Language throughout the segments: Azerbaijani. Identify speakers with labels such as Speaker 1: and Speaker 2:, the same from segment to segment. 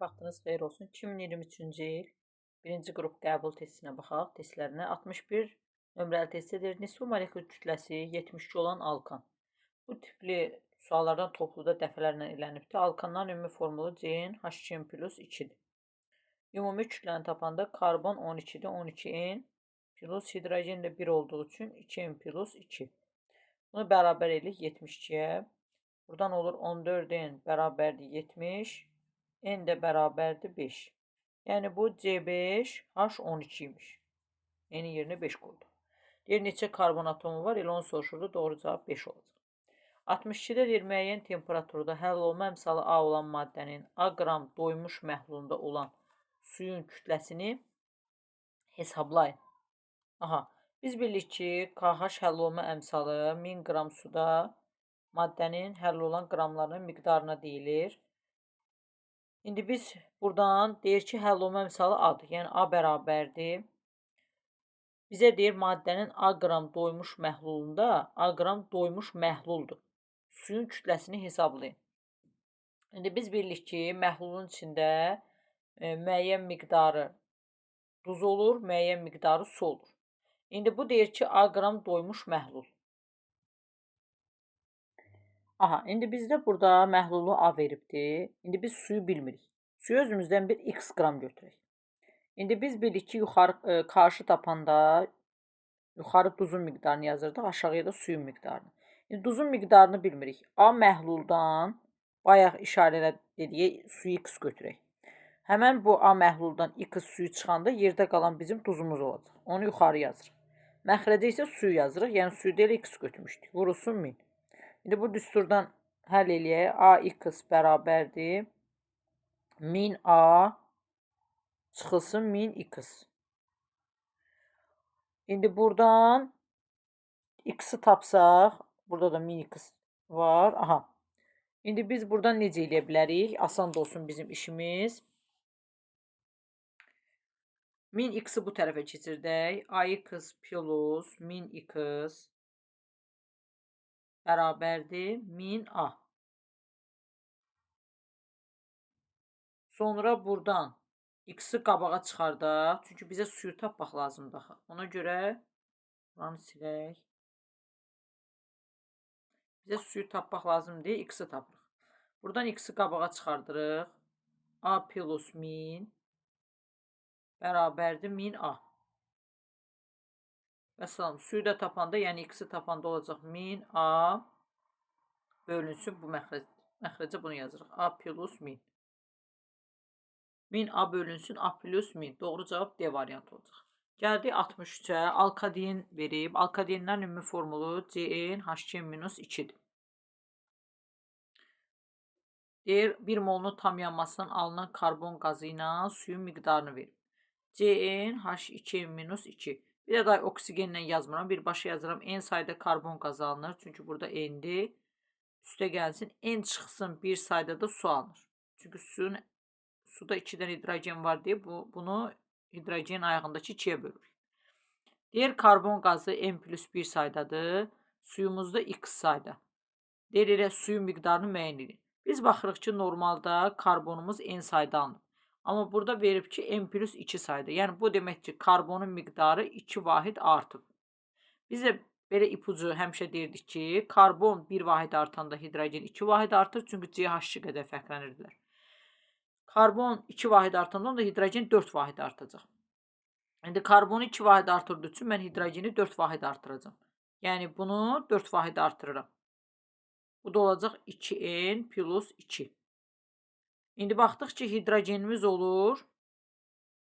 Speaker 1: Vaxtınız xeyir olsun. 2023-cü il 1-ci qrup qəbul testinə baxaq. Testlərinə 61 nömrəli testidir. Nisbi molekul kütləsi 72 olan alkan. Bu tipli suallardan topluda dəfələrlə elənibdir. Alkanların ümumi formulu CnH2n plus 2-dir. Ümumi kütləni tapanda karbon 12-dir. 12n plus hidrogen də 1 olduğu üçün 2n plus 2. Bunu bərabər edirik 72-yə. Buradan olur 14n bərabərdir 70. N də bərabərdir 5. Yəni bu C5H12 imiş. N-in yerinə 5 qoyduq. Deyir, neçə karbon atomu var? Elə onu soruşurdu. Doğru cavab 5 olacaq. 62-də deyir, müəyyən temperaturda həll olma əmsalı A olan maddənin A qram doymuş məhlulunda olan suyun kütləsini hesablayın. Aha, biz bilirik ki, KH həll olma əmsalı 1000 qram suda maddənin həll olan qramlarının miqdarına deyilir. İndi biz buradan deyir ki, həll olma əmsalı A-dır. Yəni A bərabərdir. Bizə deyir, maddənin A qram doymuş məhlulunda A qram doymuş məhluldur. Suyun kütləsini hesablayın. İndi biz bilirik ki, məhlulun içində müəyyən miqdarı duz olur, müəyyən miqdarı su olur. İndi bu deyir ki, A qram doymuş məhlul. Aha, indi bizdə burada məhlulu A veribdir. İndi biz suyu bilmirik. Suyu özümüzdən bir x qram götürək. İndi biz bilirik ki, qarşı tapanda yuxarı duzun miqdarını yazırdıq, aşağıya da suyun miqdarını. İndi duzun miqdarını bilmirik. A məhluldan bayaq işarələ dediyi suyu x götürək. Həmən bu A məhluldan x suyu çıxanda yerdə qalan bizim duzumuz olacaq. Onu yuxarı yazırıq. Məxrəcə isə suyu yazırıq. Yəni suyu deyil x götürmüşdük. Vurulsun 1000. İndi bu düsturdan həll eləyək. AX bərabərdir 1000A çıxılsın 1000x. İndi buradan x'i tapsaq, burada da 1000x var. Aha. İndi biz buradan necə eləyə bilərik? Asan da olsun bizim işimiz. 1000x'i bu tərəfə keçirdək. AX plus 1000x bərabərdir 1000A. Sonra buradan x'i qabağa çıxardaq. Çünki bizə suyu tapmaq lazımdır. Ona görə buranı silək. Bizə suyu tapmaq lazımdır. X'i tapırıq. Buradan x'i qabağa çıxardırıq. A plus 1000 bərabərdir 1000A. Və salam. Suyu da tapanda, yəni x'i tapanda olacaq 1000A bölünsün bu məxrəcə bunu yazırıq. A plus 1000. 1000A bölünsün A plus 1000. Doğru cavab D variantı olacaq. Gəldik 63-ə. Alkadein verib. Alkadeinlərin ümumi formulu CnH2-2-dir. Deyir, 1 molunu tam yanmasından alınan karbon qazı ilə suyun miqdarını verir. CnH2-2. Bir də day oksigenlə yazmıram. Birbaşa yazıram. N sayda karbon qazı alınır. Çünki burada N'dir. Üstə gəlsin. N çıxsın. Bir sayda da su alınır. Çünki suda 2-dən hidrogen var deyə bunu hidrogen ayağındakı 2-yə bölürük. Deyir, karbon qazı N plus 1 saydadır. Suyumuzda x sayda. Deyir, elə suyun miqdarını müəyyən edin. Biz baxırıq ki, normalda karbonumuz N sayda alınır. Amma burada verib ki, N plus 2 sayda. Yəni, bu demək ki, karbonun miqdarı 2 vahid artıb. Biz də belə ipucu həmişə deyirdik ki, karbon 1 vahid artanda hidrogen 2 vahid artır. Çünki CH2 qədər fərqlənirdilər. Karbon 2 vahid artanda da hidrogen 4 vahid artacaq. İndi karbonu 2 vahid artırdığı üçün mən hidrogeni 4 vahid artıracam. Yəni, bunu 4 vahid artırıram. Bu da olacaq 2N plus 2. İndi baxdıq ki, hidrogenimiz olur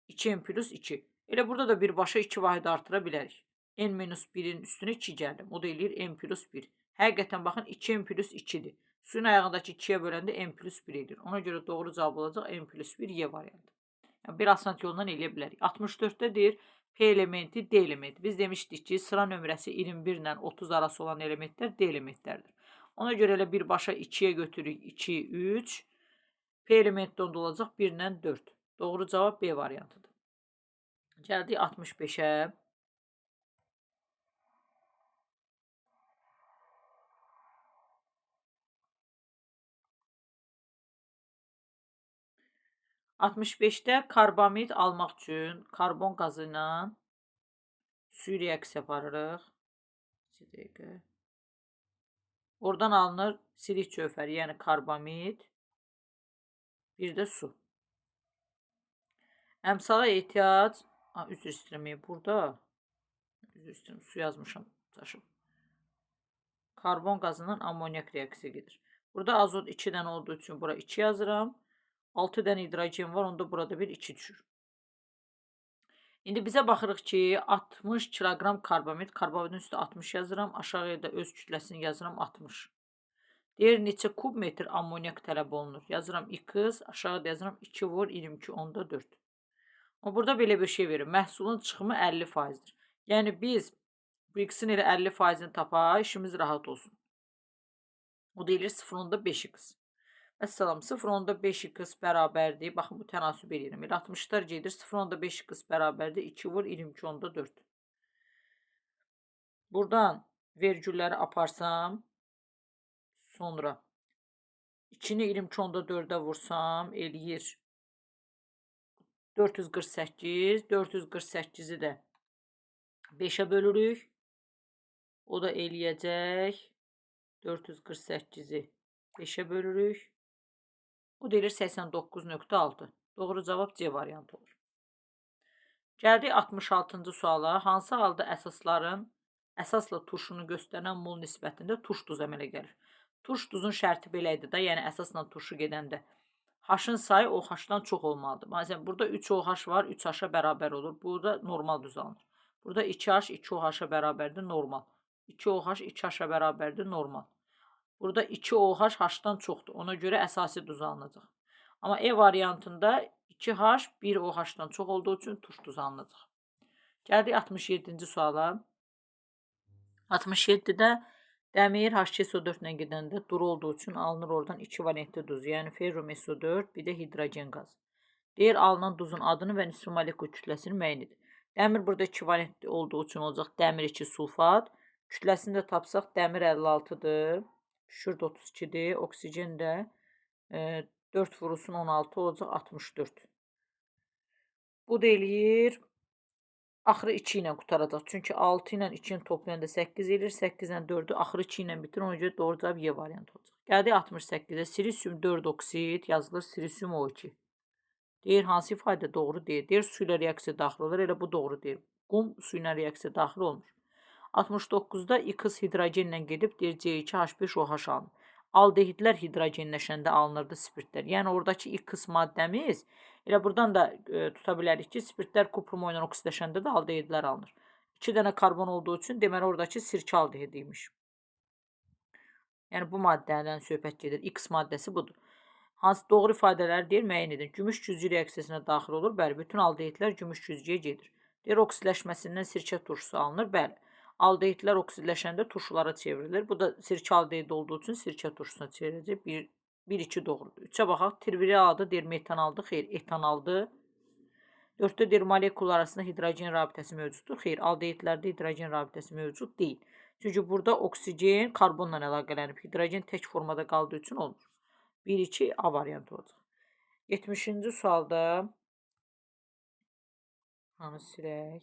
Speaker 1: 2N plus 2. Elə burada da birbaşa 2 vahid artıra bilərik. N minus 1-in üstünə 2 gəldim. O da eləyir N plus 1. Həqiqətən baxın 2N plus 2-dir. Suyun ayağındakı 2-yə böləndə N plus 1 edir. Ona görə doğru cavab olacaq N plus 1 Y variantı. Yəni, bir asan yolundan eləyə bilərik. 64-də deyir P elementi D elementi. Biz demişdik ki, sıra nömrəsi 21 ilə 30 arası olan elementlər D elementlərdir. Ona görə elə birbaşa 2-yə götürürük 2, 3. P elementi onda olacaq 1 ilə 4. Doğru cavab B variantıdır. Gəldik 65-ə. 65-də karbamid almaq üçün karbon qazı ilə suyu reaksiya aparırıq. 2 dəqiqə. Oradan alınır silik cövhəri, yəni karbamid, bir də su. Əmsala ehtiyac, üzr istəyirəm, burada, üzr istəyirəm, su yazmışam, daşım. Karbon qazından amonyak reaksiya gedir. Burada azot 2 dənə olduğu üçün bura 2 yazıram. 6 dənə hidrogen var, onda burada bir 2 düşür. İndi bizə baxırıq ki, 60 kiloqram karbamid, karbamidin üstü 60 yazıram, aşağıya da öz kütləsini yazıram 60. Deyir, neçə kub metr amonyak tələb olunur? Yazıram x, aşağıda yazıram 2 vur 22, onda 4. Amma burada belə bir şey verir, məhsulun çıxımı 50%-dir. Yəni biz bu x-in elə 50%-ni tapaq, işimiz rahat olsun. O deyilir 0.5x. Əssalam, 0.5x bərabərdir. Baxın, bu tənasüb edirəm. Elə 60-lar gedir. 0.5x bərabərdir. 2 vur 22, onda 4. Buradan vergülləri aparsam, sonra 2-ni 22, onda 4-ə vursam, eləyir 448. 448-i də 5-ə bölürük. O da eləyəcək 448-i 5-ə bölürük. Bu deyilir 89.6. Doğru cavab C variantı olur. Gəldik 66-cı suala. Hansı halda əsasla turşunu göstərən mol nisbətində turş duzu əmələ gəlir? Turş duzun şərti belə idi da, yəni əsasla turşu gedəndə H-ın sayı OH-dan çox olmalıdır. Məsələn, burada 3 OH var, 3 H-a bərabər olur. Burada normal duz alınır. Burada 2H 2 OH-a bərabərdir, normal. 2 OH 2 H-a bərabərdir, normal. Burada 2 OH H-dan çoxdur. Ona görə əsasi duz alınacaq. Amma E variantında 2H 1 OH-dan çox olduğu üçün turş duz alınacaq. Gəldik 67-ci suala. 67-də dəmir H2SO4 ilə gedəndə duru olduğu üçün alınır oradan 2 valentli duz, yəni ferroMeso4, bir də hidrogen qaz. Deyir, alınan duzun adını və nisbi molekul kütləsini müəyyən edir. Dəmir burada 2 valentli olduğu üçün olacaq dəmir 2 sulfat. Kütləsini də tapsaq, dəmir 56-dır. Şürd 32-dir. Oksigen də 4 vurulsun 16 olacaq 64. Bu da eləyir. Axırı 2 ilə qutaracaq. Çünki 6 ilə 2-ni toplayanda 8 eləyir. 8 ilə 4-ü axırı 2 ilə bitir. Ona görə doğru cavab Y variantı olacaq. Gəldik 68-ə. Silisium 4 oksid yazılır. Silisium O2. Deyir, hansı ifadə doğru deyir? Deyir, su ilə reaksiya daxil olur. Elə bu doğru deyir. Qum su ilə reaksiya daxil olmur. 69-da X hidrogenlə gedib, deyir C2H5OH alınır. Aldehidlər hidrogenləşəndə alınırdı spirtlər. Yəni, oradakı X maddəmiz, elə buradan da tuta bilərik ki, spirtlər kuprum ilə oksidləşəndə də aldehidlər alınır. 2 dənə karbon olduğu üçün, deməli, oradakı sirkə aldehidi imiş. Yəni, bu maddədən söhbət gedir. X maddəsi budur. Hansı doğru ifadələr deyir, müəyyən edin. Gümüş güzgü reaksiyasına daxil olur. Bəli, bütün aldehidlər gümüş güzgüyə gedir. Deyir, oksidləşməsindən sirkə turşusu alınır. Bəli. Aldehidlər oksidləşəndə turşulara çevrilir. Bu da sirkə aldehid olduğu üçün sirkə turşusuna çevriləcək. 1-2 doğrudur. 3-ə baxaq. Trivialdır, deyir metanaldır. Xeyr, etanaldır. 4-də deyir molekul arasında hidrogen rabitəsi mövcuddur. Xeyr, aldehidlərdə hidrogen rabitəsi mövcud deyil. Çünki burada oksigen karbonla əlaqələnib. Hidrogen tək formada qaldığı üçün olmur. 1-2 A variantı olacaq. 70-ci sualda hanı silək?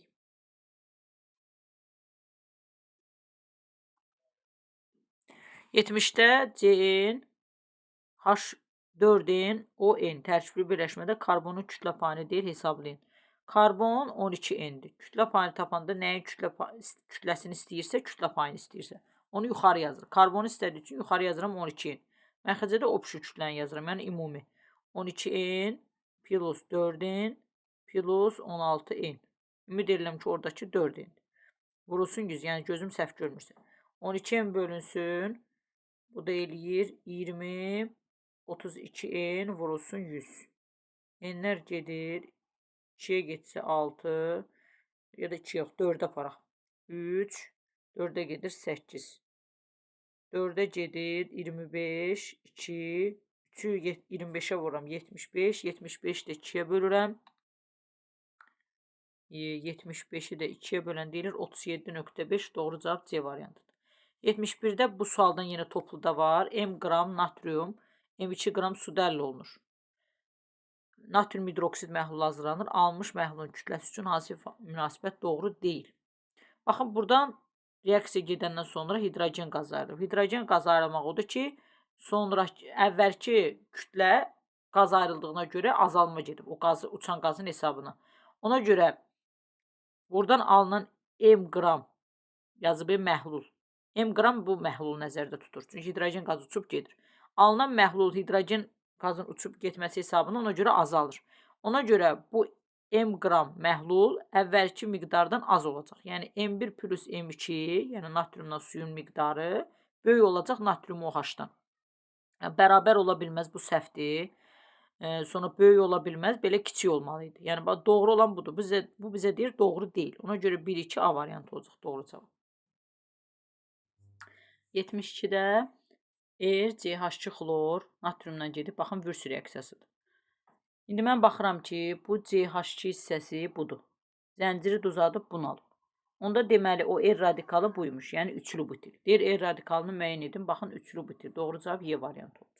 Speaker 1: 70-də CN H4N ON tərkibli birləşmədə karbonun kütlə payını deyir, hesablayın. Karbon 12N'dir. Kütlə payını tapanda nəyin kütləsini istəyirsə, kütlə payını istəyirsə, onu yuxarı yazır. Karbonu istədiyi üçün yuxarı yazıram 12N. Məxrəcədə obşu kütləni yazıram, yəni ümumi. 12N plus 4N plus 16N. Ümid edirəm ki, oradakı 4N. Vurulsun 100, yəni gözüm səhv görmürsə. 12N bölünsün. Bu da eləyir 20, 32N vurulsun 100. N'lər gedir. 2-yə getsə 6, ya da 2 yox, 4-ə aparaq. 3, 4-ə gedir 8. 4-ə gedir 25, 2, 3-ü 25-ə vururam 75, 75-i də 2-yə bölürəm. 75-i də 2-yə bölən deyilir 37.5, doğru cavab C variantıdır. 71-də bu sualdan yenə topluda var. M qram natrium, M2 qram suda əldə olunur. natrium hidroksid məhlulu hazırlanır. Alınmış məhlulun kütləsi üçün hansı münasibət doğru deyil? Baxın, buradan reaksiya gedəndən sonra hidrogen qazı ayrılır. Hidrogen qazı ayrılmaq odur ki, əvvəlki kütlə qaz ayrıldığına görə azalma gedib. O uçan qazın hesabına. Ona görə buradan alınan m qram yazıb məhlul. M qram bu məhlulu nəzərdə tutur. Çünki hidrogen qazı uçub gedir. Alınan məhlul hidrogen qazın uçub getməsi hesabına ona görə azalır. Ona görə bu m qram məhlul əvvəlki miqdardan az olacaq. Yəni M1 plus M2, yəni natriumla suyun miqdarı böyük olacaq natrium OH-dan. Yəni, bərabər ola bilməz, bu səhvdir. Sonra böyük ola bilməz, belə kiçik olmalı idi. Yəni doğru olan budur. Bu bizə deyir doğru deyil. Ona görə 1-2 A variantı olacaq doğru cavab. 72-də CH2 xlor natriumla gedib, baxın, vürs reaksiyasıdır. İndi mən baxıram ki, bu CH2 hissəsi budur. Zənciri duzadıb bunu alıb. Onda deməli o R radikalı buymuş, yəni üçlü butil. Deyir R radikalını müəyyən edin, baxın üçlü butil. Doğru cavab Y variantı olur.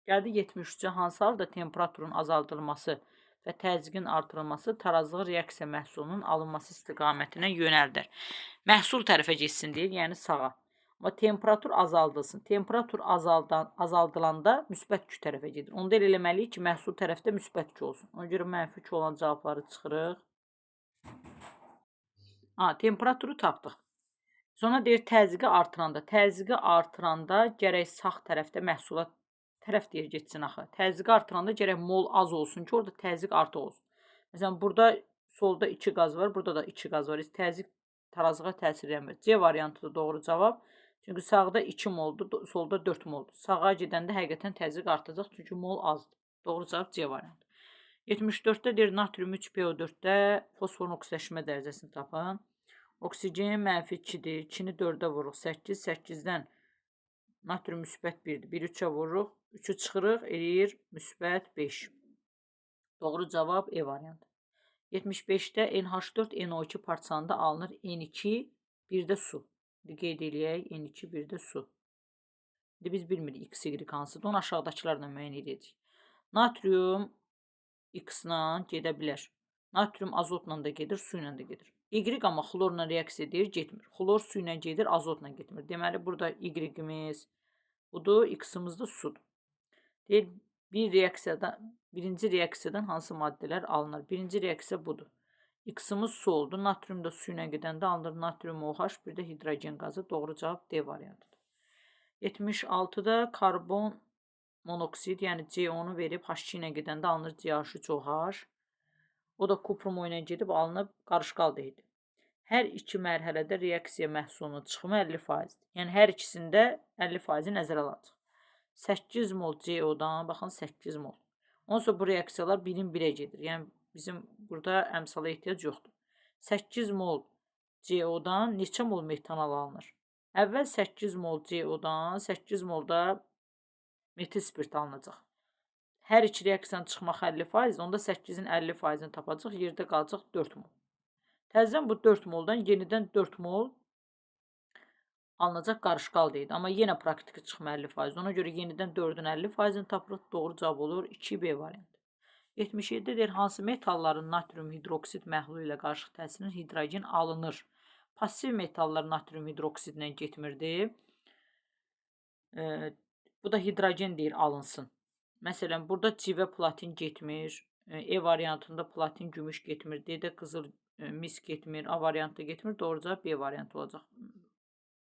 Speaker 1: Gəldi 73-cə, hansı halda temperaturun azaldılması və təzyiqin artırılması tarazlıq reaksiya məhsulunun alınması istiqamətinə yönəldir. Məhsul tərəfə getsin deyir, yəni sağa. Amma temperatur azaldılsın. Temperatur azaldılanda müsbət 2 tərəfə gedir. Onda elə eləməliyik ki, məhsul tərəfdə müsbət 2 olsun. Ona görə mənfi 2 olan cavabları çıxırıq. Temperaturu tapdıq. Sonra deyir təzyiqi artıranda gərək sağ tərəfdə məhsula tərəf deyir getsin axı. Təzyiqi artıranda gərək mol az olsun ki, orada təzyiq artıq olsun. Məsələn, burada solda 2 qaz var, burada da 2 qaz var. Təzyiq tarazlığa təsir eləmir. C variantıdır doğru cavab. Çünki sağda 2 moldur, solda 4 moldur. Sağa gedəndə həqiqətən təzyiq artacaq, çünki mol azdır. Doğru cavab C variantı. 74-də deyir natrium 3PO4-də fosforun oksidaşma dərəcəsini tapın. Oksigen mənfi 2-dir. 2-ni 4-ə vururuq. 8, 8-dən natrium müsbət 1-dir. 1-i 3-ə vururuq. 3-ü çıxırıq, eləyir müsbət 5. Doğru cavab E variantı. 75-də NH4NO2 parçasında alınır N2, bir də su. Qeyd eləyək, N2, bir də su. İndi biz bilmirik X, Y hansıdır. Onu aşağıdakılarla müəyyən edəcəyik. Natrium X-la gedə bilər. Natrium azotla da gedir, su ilə də gedir. Y amma xlorla reaksiya edir, getmir. Xlor su ilə gedir, azotla getmir. Deməli, burada Y-imiz budur, X-imiz də sudur. Deyir, birinci reaksiyadan hansı maddələr alınır? Birinci reaksiya budur. X-imiz su oldu. Natrium da su ilə gedəndə alınır natrium OH, bir də hidrogen qazı. Doğru cavab D variantıdır. 76-da karbon monoksid, yəni CO-nu verib H2 ilə gedəndə alınır CH3OH. O da kuprum ilə gedib alınıb qarışqa əldə edir. Hər iki mərhələdə reaksiya məhsulunun çıxımı 50%. Yəni hər ikisində 50%-i nəzərə alacaq. 8 mol CO-dan, baxın 8 mol. Ondan sonra bu reaksiyalar 1-in 1-ə gedir. Yəni bizim burada əmsala ehtiyac yoxdur. 8 mol CO-dan neçə mol metanol alınır? Əvvəl 8 mol CO-dan 8 mol da metil spirt alınacaq. Hər iki reaksiyanın çıxmaq 50%, onda 8-in 50%-ni tapacaq, yerdə qalacaq 4 mol. Təzədən bu 4 moldan yenidən 4 mol alınacaq qarışqa əldə edir. Amma yenə praktiki çıxma 50%. Ona görə yenidən 4-ün 50%-ni tapırıq. Doğru cavab olur 2B variantı. 77-də deyir, hansı metalların natrium hidroksid məhlulu ilə qarışıq təsirinin hidrogen alınır? Pasiv metallar natrium hidroksidlə getmirdi. Bu da hidrogen deyir alınsın. Məsələn, burada civə platin getmir. E variantında platin gümüş getmir. D-də qızıl mis getmir. A variantda getmir. Doğru cavab B variantı olacaq.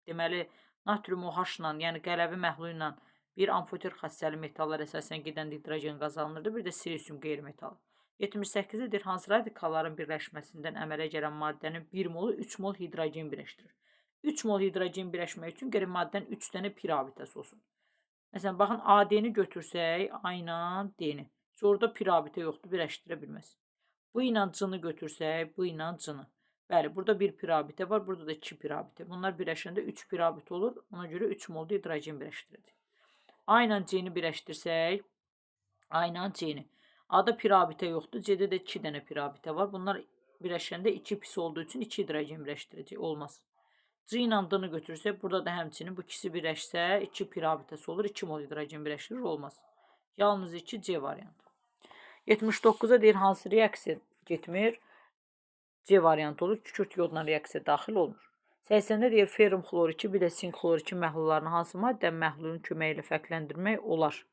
Speaker 1: Deməli, natrium OH-la, yəni qələvi məhlulu ilə bir amfoter xassəli metallar əsasən gedən hidrogen qazı alınırdı. Bir də silisium qeyri-metalı. 78-dir, hansı radikalların birləşməsindən əmələ gələn maddənin 1 molu 3 mol hidrogen birləşdirir. 3 mol hidrogen birləşmək üçün gərək maddənin 3 dənə pirabitəsi olsun. Məsələn, baxın, AD-ni götürsək, A ilə D-ni. Orada pirabitə yoxdur, birləşdirə bilməz. Bu ilə C-ni götürsək, bu ilə C-ni. Bəli, burada bir pirabitə var, burada da 2 pirabitə. Bunlar birləşəndə 3 pirabitə olur. Ona görə 3 molda hidrogen birləşdirəcək. A ilə C-ni birləşdirsək, A ilə C-ni. A-da pirabitə yoxdur, C-də də 2 dənə pirabitə var. Bunlar birləşəndə 2 pis olduğu üçün 2 hidrogen birləşdirəcək. Olmaz. C ilə D-ni götürsək, burada da həmçinin bu ikisi birləşsə 2 pirabitəsi olur, 2 mol hidrogen birləşdirir, olmaz. Yalnız 2 C variantı. 79-a deyir hansı reaksiya getmir? C variantı olur. Kükürt yodla reaksiya daxil olmur. 80-də deyir ferrum xlor 2, bir də sink xlor 2 məhlullarını hansı maddə məhlulun köməyi ilə fərqləndirmək olar?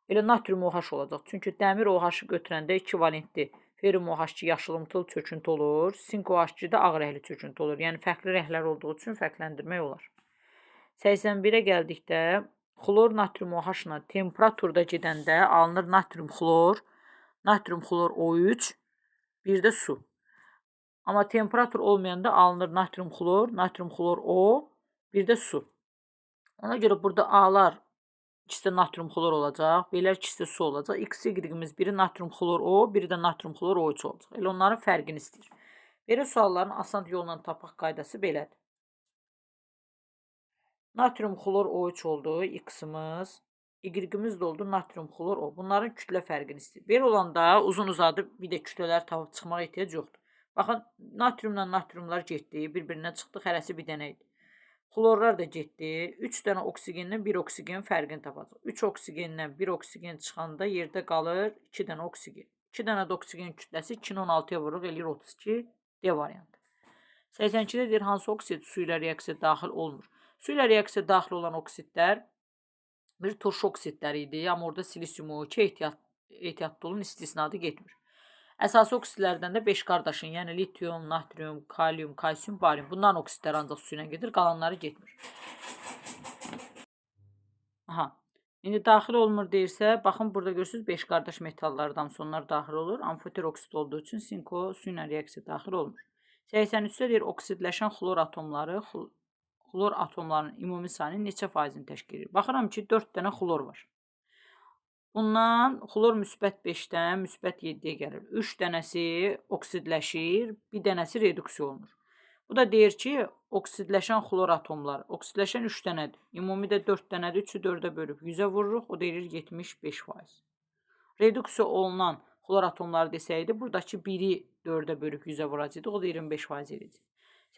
Speaker 1: Elə natrium OH olacaq. Çünki dəmir OH-ı götürəndə 2 valentli ferrum OH2 yaşılımtıl çöküntü olur. Sink OH2 də ağ rəngli çöküntü olur. Yəni fərqli rənglər olduğu üçün fərqləndirmək olar. 81-ə gəldikdə xlor natrium OH ilə temperaturda gedəndə alınır natrium xlor O3, bir də su. Amma temperatur olmayanda alınır natrium xlor O, bir də su. Ona görə burada A'lar ikisi də natrium xlor olacaq, B'lər ikisi də su olacaq. X, Y-imiz biri natrium xlor O, biri də natrium xlor O3 olacaq. Elə onların fərqini istəyir. Belə sualların asan yolla tapmaq qaydası belədir. Natrium xlor O3 oldu X-imiz. Y-imiz də oldu natrium xlor O. Bunların kütlə fərqini istəyir. Belə olanda uzun uzadı bir də kütlələr tapıb çıxmağa ehtiyac yoxdur. Baxın, natriumla natriumlar getdi, bir-birindən çıxdı, hərəsi bir dənə idi. Xlorlar da getdi. 3 dənə oksigendən 1 oksigen fərqini tapacaq. 3 oksigendən 1 oksigen çıxanda yerdə qalır 2 dənə oksigen. 2 dənə də oksigen kütləsi 2-ni 16-ya vururuq, eləyir 32. D variantı. 82-də deyir, hansı oksid su ilə reaksiya daxil olmur? Su ilə reaksiya daxil olan oksidlər bir turş oksidləri idi, amma orada silisium O2 ehtiyatlı olun, istisnadı getmir. Əsası oksidlərdən də 5 qardaşın, yəni litium, natrium, kalium, kalsium, barium. Bunların oksidləri ancaq su ilə gedir, qalanları getmir. Aha. İndi daxil olmur deyirsə, baxın burada görürsünüz 5 qardaş metallardan sonlar daxil olur. Amfoter oksid olduğu üçün sinko su ilə reaksiya daxil olmur. 83-də deyir, oksidləşən xlor atomlarının ümumi sayının neçə faizini təşkil edir? Baxıram ki, 4 dənə xlor var. Bundan xlor müsbət 5-dən müsbət 7-yə gəlir. 3 dənəsi oksidləşir, bir dənəsi reduksiya olunur. Bu da deyir ki, oksidləşən xlor atomları, oksidləşən 3 dənədir. Ümumi də 4 dənədir, 3-ü 4-ə bölüb 100-ə vururuq, o deyir 75%. Reduksiya olunan xlor atomları desəydi, buradakı 1-i 4-ə bölüb 100-ə vuracaqdıq, o da 25% edəcək.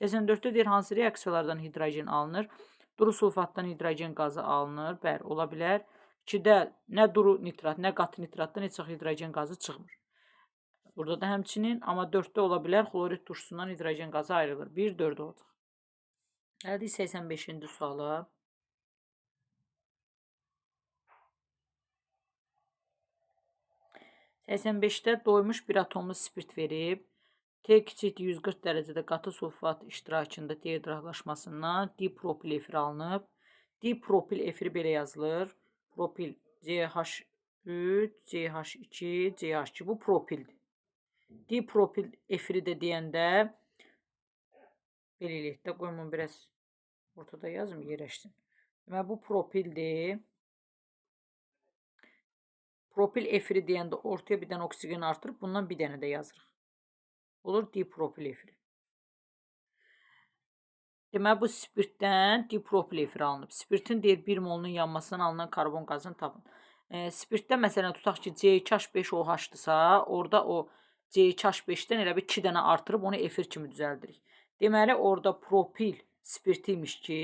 Speaker 1: 84-də deyir, hansı reaksiyalardan hidrogen alınır? Duru sulfatdan hidrogen qazı alınır, bəli, ola bilər. 2-də nə duru nitrat, nə qatı nitratdan heç hidrogen qazı çıxmır. Burada da həmçinin, amma 4-də ola bilər xlorid turşusundan hidrogen qazı ayrılır. 1-4 olacaq. Gəldik 85-ci suala. %85-də doymuş bir atomlu spirt verib, T kiçik 140 dərəcədə qatı sulfat iştirakında dehidratlaşmasından dipropil efir alınıb. Dipropil efiri belə yazılır. Propil CH3, CH2, CH2. Bu propildir. Dipropil efiri də deyəndə belə eləyək də, qoyun biraz ortada yazım, yerləşsin. Deməli, bu propildir. Propil efiri deyəndə ortaya bir dənə oksigen artırıb, bundan bir dənə də yazırıq. Olur dipropil efiri. Deməli, bu spirtdən dipropil efiri alınıb. Spirtin deyir 1 molunun yanmasından alınan karbon qazını tapın. Spirtdə məsələn tutaq ki, C2H5OH-dırsa, orada o C2H5-dən elə bir 2 dənə artırıb onu efir kimi düzəldirik. Deməli, orada propil spirti imiş ki,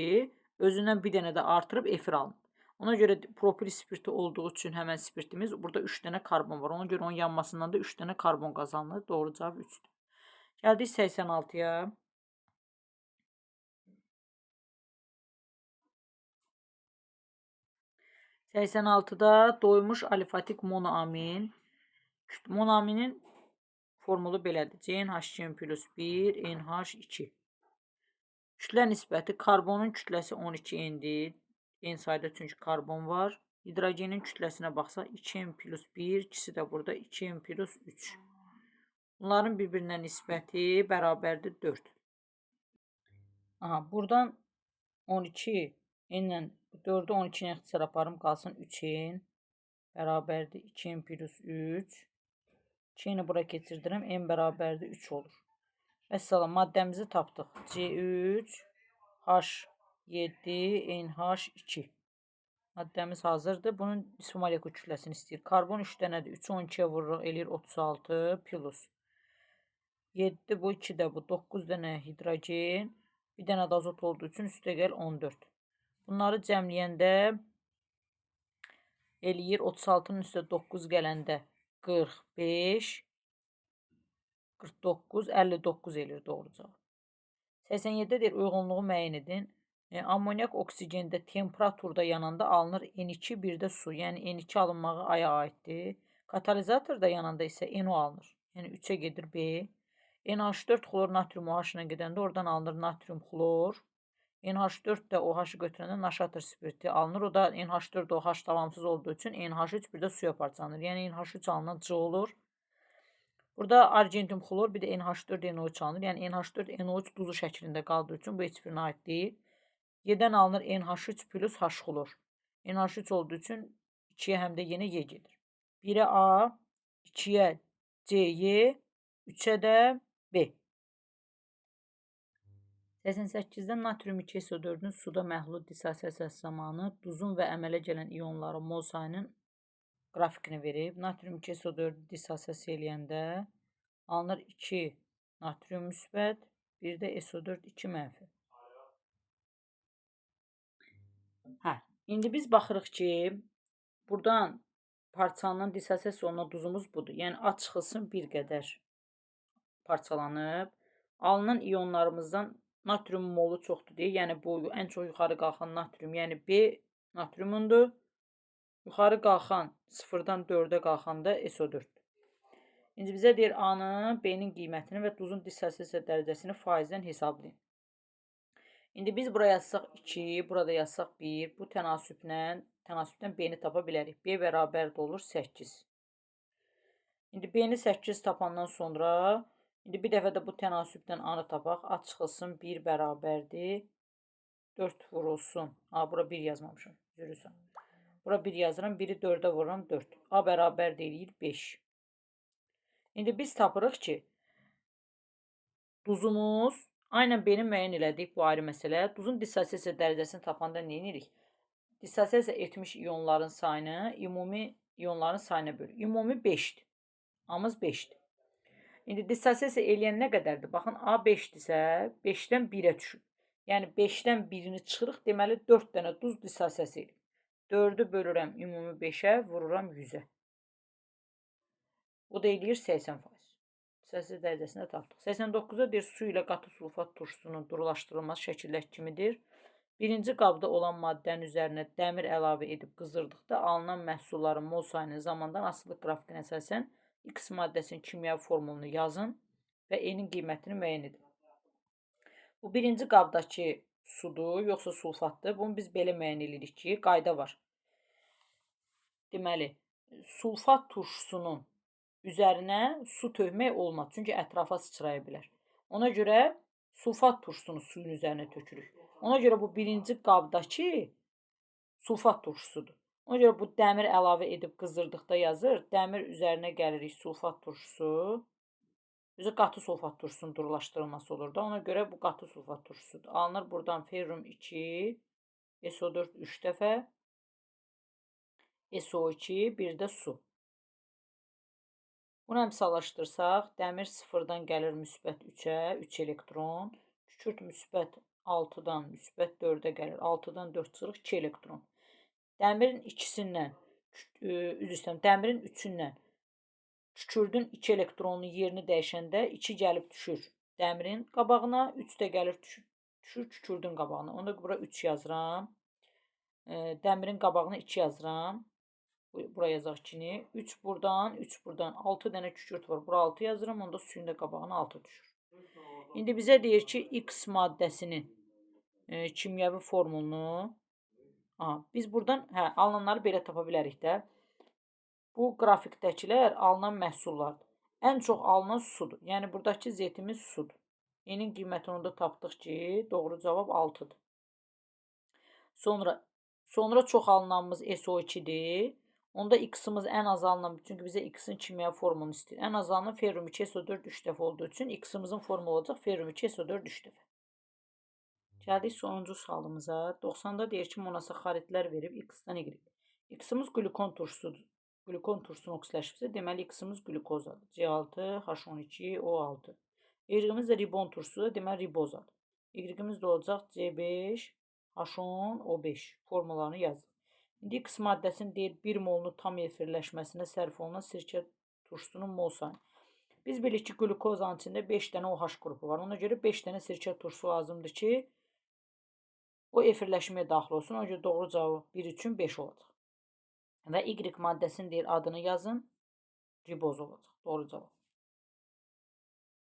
Speaker 1: özündən bir dənə də artırıb efir alınıb. Ona görə propil spirti olduğu üçün həmən spirtimiz burada 3 dənə karbon var. Ona görə onun yanmasından da 3 dənə karbon qazanılır. Doğru cavab 3-dür. Gəldik 86-ya. 86-da doymuş alifatik monoamin. Monoaminin formulu belədir. CnH2 plus 1, NH2. Kütlə nisbəti karbonun kütləsi 12N'dir. N sayda çünki karbon var. Hidrogenin kütləsinə baxsaq 2N plus 1, ikisi də burada 2N plus 3. Bunların bir-birinə nisbəti bərabərdir 4. Aha, buradan 12 N-lə 4-ü 12-yə ixtisar aparım, qalsın 3N bərabərdir 2N plus 3. 2-ni bura keçirdirəm, N bərabərdir 3 olur. Vəssalam, maddəmizi tapdıq. C3, H7, NH2. Maddəmiz hazırdır. Bunun nisbi molekul kütləsini istəyir. Karbon 3 dənədir. 3-ü 12-yə vururuq, eləyir 36 plus. 7 bu, 2 də bu. 9 dənə hidrogen. Bir dənə də azot olduğu üçün üstə gəl 14. Bunları cəmləyəndə eləyir 36-nın üstə 9 gələndə 45, 49, 59 eləyir doğru cavab. 87 deyir, uyğunluğu müəyyən edin. Amonyak oksigində temperaturda yananda alınır N2, bir də su. Yəni N2 alınmağı Aya aiddir. Katalizatorda yananda isə NO alınır. Yəni 3-ə gedir B. NH4 xlor natrium OH ilə gedəndə oradan alınır natrium xlor. NH4 də OH-ı götürəndə naşatır spirti alınır. O da NH4 OH tamamsız olduğu üçün NH3 bir də suya parçalanır. Yəni NH3 alınan C olur. Burada argentum xlor, bir də NH4NO3 alınır. Yəni NH4NO3 duzu şəklində qaldığı üçün bu heç birinə aid deyil. Y-dən alınır NH3 plus H xlor. NH3 olduğu üçün 2-yə həm də yenə Y gedir. 1-ə A, 2-yə CY, 3-ə də B. 88-dən natrium 2SO4-ün suda məhlul dissosiasiyası zamanı duzun və əmələ gələn ionların mol sayının qrafikini verib. Natrium 2SO4-ü dissosiasiya eləyəndə alınır 2 natrium müsbət, bir də SO4 2 mənfi. İndi biz baxırıq ki, buradan parçalanan dissosiasiya olunan duzumuz budur. Yəni A çıxılsın bir qədər parçalanıb. Alınan ionlarımızdan natrium molu çoxdur deyə, yəni bu ən çox yuxarı qalxan natrium, yəni B natriumundur. Yuxarı qalxan 0-dan 4-ə qalxanda SO4-dür. İndi bizə deyir A-nın, B-nin qiymətini və duzun dissosiasiya dərəcəsini faizdən hesablayın. İndi biz buraya yazsaq 2, burada yazsaq 1. Bu tənasübdən B-ni tapa bilərik. B bərabərdə olur 8. İndi B-ni 8 tapandan sonra, İndi bir dəfə də bu tənasübdən A-nı tapaq. A çıxılsın 1 bərabərdir. 4 vurulsun. Bura 1 yazmamışım. Üzürsən. Bura 1 yazıram. 1-i 4-ə vururam 4. A bərabər deyil 5. İndi biz tapırıq ki, duzumuz, aynən B-ni müəyyən elədik, bu ayrı məsələ. Duzun dissosiasiya dərəcəsini tapanda nə edirik? Dissosiasiya etmiş ionların sayını ümumi ionların sayına bölür. Ümumi 5-dir. A-mız 5-dir. İndi dissosiasiya eləyən nə qədərdir? Baxın, A 5-dirsə, 5-dən 1-ə düşür. Yəni 5-dən 1-ni çıxırıq, deməli 4 dənə duz dissosiasiya eləyir. 4-ü bölürəm ümumi 5-ə, vururam 100-ə. Bu da eləyir 80%. Dissosiasiya dərəcəsində tapdıq. 89-da deyir, su ilə qatı sulfat turşusunun durulaşdırılması şəkildəki kimidir. Birinci qabda olan maddənin üzərinə dəmir əlavə edib qızdırdıqda alınan məhsulların mol sayının zamandan asılılıq qrafikinə əsasən X maddəsinin kimyəvi formulunu yazın və E-nin qiymətini müəyyən edin. Bu birinci qabdakı sudur, yoxsa sulfatdır. Bunu biz belə müəyyən edirik ki, qayda var. Deməli, sulfat turşusunun üzərinə su tökmək olmaz. Çünki ətrafa sıçraya bilər. Ona görə sulfat turşusunu suyun üzərinə tökürük. Ona görə bu birinci qabdakı sulfat turşusudur. Ona görə bu dəmir əlavə edib qızdırdıqda yazır. Dəmir üzərinə gəlirik sulfat turşusu. Özü qatı sulfat turşusunun durulaşdırılması olur da. Ona görə bu qatı sulfat turşusudur. Alınır buradan ferrum 2, SO4 3 dəfə, SO2, bir də su. Bunu əmsallaşdırsaq, dəmir 0-dan gəlir müsbət 3-ə, 3 elektron. Kükürt müsbət 6-dan müsbət 4-ə gəlir. 6-dan 4 çıxırıq 2 elektron. Dəmirin ikisindən, dəmirin 3-ündən kükürdün 2 elektronunun yerini dəyişəndə 2 gəlib düşür dəmirin qabağına, 3 də gəlir düşür kükürdün qabağına. Onda bura 3 yazıram. Dəmirin qabağına 2 yazıram. Buraya yazaq 2-ni. 3 buradan, 3 buradan. 6 dənə kükürt var. Bura 6 yazıram. Onda suyun da qabağına 6 düşür. İndi bizə deyir ki, X maddəsinin kimyəvi formulunu biz buradan alınanları belə tapa bilərik də. Bu qrafikdəkilər alınan məhsullardır. Ən çox alınan sudur. Yəni buradakı zetimiz sudur. E-nin qiymətini onda tapdıq ki, doğru cavab 6-dır. Sonra çox alınanımız SO2-dir. Onda X-imiz ən az alınan, çünki bizə X-in kimyəvi formulunu istəyir. Ən az alınan ferrum 2 SO4 3 dəfə olduğu üçün X-imizin formulu olacaq ferrum 2 SO4 3 dəfə. Gəldik sonuncu sualımıza. 90-da deyir ki, monosaxaridlər verib X-dan Y. X-imiz qlükon turşusudur. Qlükon turşusunu oksiləşibsə, deməli X-imiz qlükozadır. C6, H12, O6. Y-imiz də ribon turşusudur, deməli ribozadır. Y-imiz də olacaq C5, H10, O5 formullarını yazın. İndi X maddəsinin deyir 1 molunu tam efirləşməsinə sərf olunan sirkə turşusunun mol sayını. Biz bilirik ki glukozanın içində 5 dənə OH qrupu var. Ona görə 5 dənə sirkə turşusu lazımdır ki, o efirləşməyə daxil olsun. Ona görə doğru cavab 1 üçün 5 olacaq. Və Y maddəsinin deyir adını yazın. Riboz olacaq. Doğru cavab.